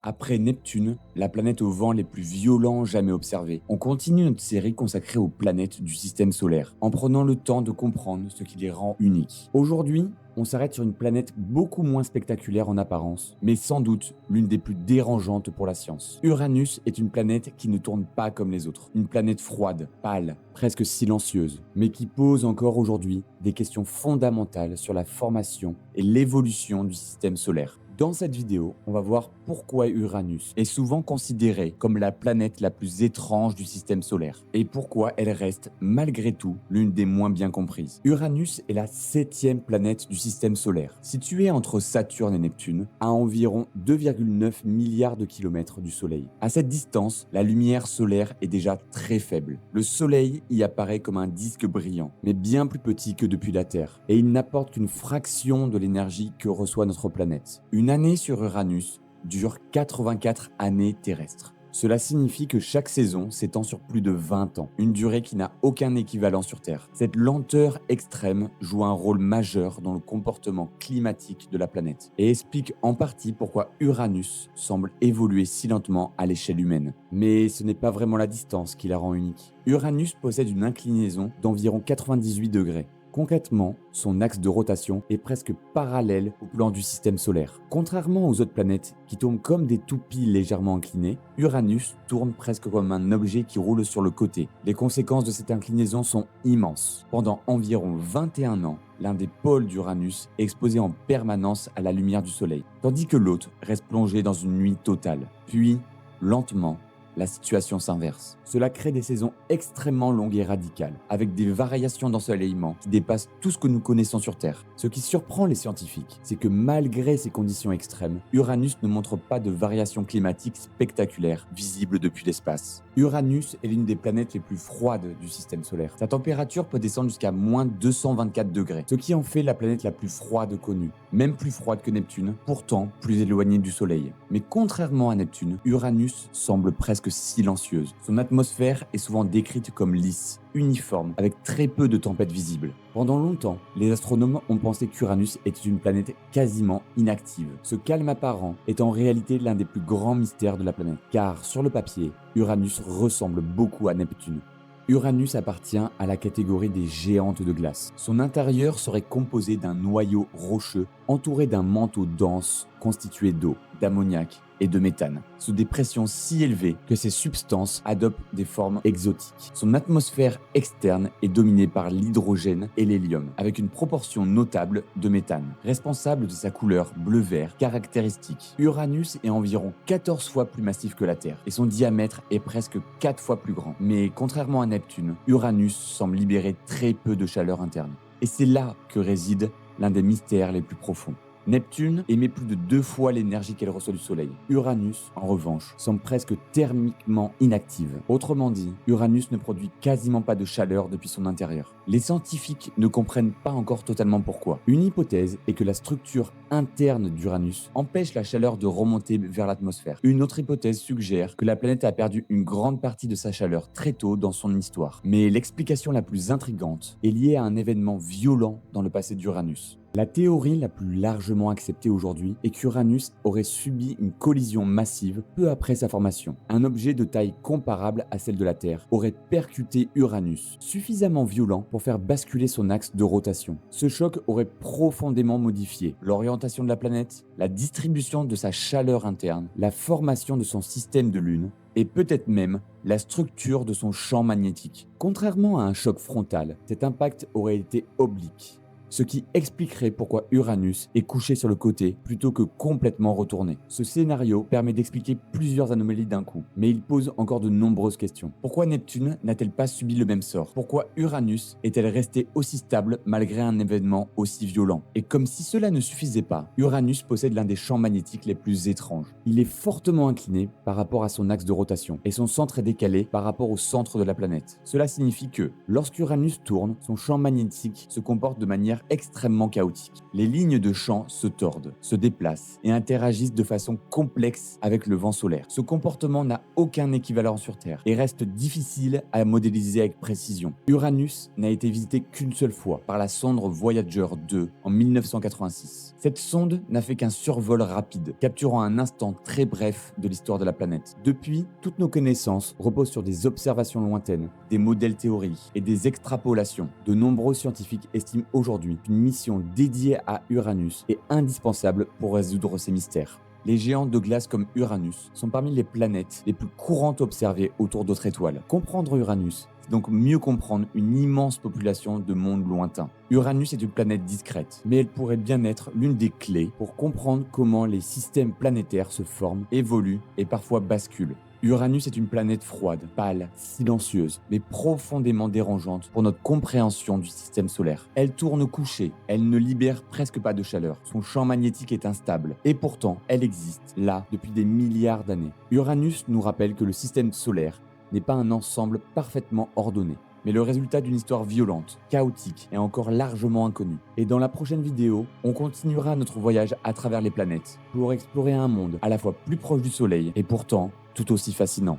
Après Neptune, la planète au vent les plus violents jamais observés, on continue notre série consacrée aux planètes du système solaire, en prenant le temps de comprendre ce qui les rend uniques. Aujourd'hui, on s'arrête sur une planète beaucoup moins spectaculaire en apparence, mais sans doute l'une des plus dérangeantes pour la science. Uranus est une planète qui ne tourne pas comme les autres. Une planète froide, pâle, presque silencieuse, mais qui pose encore aujourd'hui des questions fondamentales sur la formation et l'évolution du système solaire. Dans cette vidéo, on va voir pourquoi Uranus est souvent considérée comme la planète la plus étrange du système solaire et pourquoi elle reste malgré tout l'une des moins bien comprises. Uranus est la 7e planète du système solaire, située entre Saturne et Neptune, à environ 2,9 milliards de kilomètres du Soleil. À cette distance, la lumière solaire est déjà très faible. Le Soleil y apparaît comme un disque brillant, mais bien plus petit que depuis la Terre, et il n'apporte qu'une fraction de l'énergie que reçoit notre planète. Une année sur Uranus dure 84 années terrestres. Cela signifie que chaque saison s'étend sur plus de 20 ans, une durée qui n'a aucun équivalent sur Terre. Cette lenteur extrême joue un rôle majeur dans le comportement climatique de la planète et explique en partie pourquoi Uranus semble évoluer si lentement à l'échelle humaine. Mais ce n'est pas vraiment la distance qui la rend unique. Uranus possède une inclinaison d'environ 98 degrés. Concrètement, son axe de rotation est presque parallèle au plan du système solaire. Contrairement aux autres planètes qui tournent comme des toupies légèrement inclinées, Uranus tourne presque comme un objet qui roule sur le côté. Les conséquences de cette inclinaison sont immenses. Pendant environ 21 ans, l'un des pôles d'Uranus est exposé en permanence à la lumière du Soleil, tandis que l'autre reste plongé dans une nuit totale. Puis, lentement, la situation s'inverse. Cela crée des saisons extrêmement longues et radicales, avec des variations d'ensoleillement qui dépassent tout ce que nous connaissons sur Terre. Ce qui surprend les scientifiques, c'est que malgré ces conditions extrêmes, Uranus ne montre pas de variations climatiques spectaculaires visibles depuis l'espace. Uranus est l'une des planètes les plus froides du système solaire. Sa température peut descendre jusqu'à moins 224 degrés, ce qui en fait la planète la plus froide connue, même plus froide que Neptune, pourtant plus éloignée du Soleil. Mais contrairement à Neptune, Uranus semble presque silencieuse. Son atmosphère est souvent décrite comme lisse, uniforme, avec très peu de tempêtes visibles. Pendant longtemps, les astronomes ont pensé qu'Uranus était une planète quasiment inactive. Ce calme apparent est en réalité l'un des plus grands mystères de la planète, car sur le papier, Uranus ressemble beaucoup à Neptune. Uranus appartient à la catégorie des géantes de glace. Son intérieur serait composé d'un noyau rocheux entouré d'un manteau dense constitué d'eau, d'ammoniac et de méthane, sous des pressions si élevées que ces substances adoptent des formes exotiques. Son atmosphère externe est dominée par l'hydrogène et l'hélium, avec une proportion notable de méthane, responsable de sa couleur bleu-vert caractéristique. Uranus est environ 14 fois plus massif que la Terre, et son diamètre est presque 4 fois plus grand. Mais contrairement à Neptune, Uranus semble libérer très peu de chaleur interne. Et c'est là que réside l'un des mystères les plus profonds. Neptune émet plus de 2 fois l'énergie qu'elle reçoit du Soleil. Uranus, en revanche, semble presque thermiquement inactive. Autrement dit, Uranus ne produit quasiment pas de chaleur depuis son intérieur. Les scientifiques ne comprennent pas encore totalement pourquoi. Une hypothèse est que la structure interne d'Uranus empêche la chaleur de remonter vers l'atmosphère. Une autre hypothèse suggère que la planète a perdu une grande partie de sa chaleur très tôt dans son histoire. Mais l'explication la plus intrigante est liée à un événement violent dans le passé d'Uranus. La théorie la plus largement acceptée aujourd'hui est qu'Uranus aurait subi une collision massive peu après sa formation. Un objet de taille comparable à celle de la Terre aurait percuté Uranus, suffisamment violent pour faire basculer son axe de rotation. Ce choc aurait profondément modifié l'orientation de la planète, la distribution de sa chaleur interne, la formation de son système de lune, et peut-être même la structure de son champ magnétique. Contrairement à un choc frontal, cet impact aurait été oblique, ce qui expliquerait pourquoi Uranus est couché sur le côté plutôt que complètement retourné. Ce scénario permet d'expliquer plusieurs anomalies d'un coup, mais il pose encore de nombreuses questions. Pourquoi Neptune n'a-t-elle pas subi le même sort? Pourquoi Uranus est-elle restée aussi stable malgré un événement aussi violent? Et comme si cela ne suffisait pas, Uranus possède l'un des champs magnétiques les plus étranges. Il est fortement incliné par rapport à son axe de rotation, et son centre est décalé par rapport au centre de la planète. Cela signifie que, lorsqu'Uranus tourne, son champ magnétique se comporte de manière manière extrêmement chaotique. Les lignes de champ se tordent, se déplacent et interagissent de façon complexe avec le vent solaire. Ce comportement n'a aucun équivalent sur Terre et reste difficile à modéliser avec précision. Uranus n'a été visité qu'une seule fois par la sonde Voyager 2 en 1986. Cette sonde n'a fait qu'un survol rapide, capturant un instant très bref de l'histoire de la planète. Depuis, toutes nos connaissances reposent sur des observations lointaines, des modèles théoriques et des extrapolations. De nombreux scientifiques estiment aujourd'hui qu'une mission dédiée à Uranus est indispensable pour résoudre ces mystères. Les géants de glace comme Uranus sont parmi les planètes les plus courantes observées autour d'autres étoiles. Comprendre Uranus, c'est donc mieux comprendre une immense population de mondes lointains. Uranus est une planète discrète, mais elle pourrait bien être l'une des clés pour comprendre comment les systèmes planétaires se forment, évoluent et parfois basculent. Uranus est une planète froide, pâle, silencieuse, mais profondément dérangeante pour notre compréhension du système solaire. Elle tourne couchée, elle ne libère presque pas de chaleur, son champ magnétique est instable, et pourtant elle existe, là, depuis des milliards d'années. Uranus nous rappelle que le système solaire n'est pas un ensemble parfaitement ordonné, mais le résultat d'une histoire violente, chaotique et encore largement inconnue. Et dans la prochaine vidéo, on continuera notre voyage à travers les planètes pour explorer un monde à la fois plus proche du Soleil et pourtant tout aussi fascinant.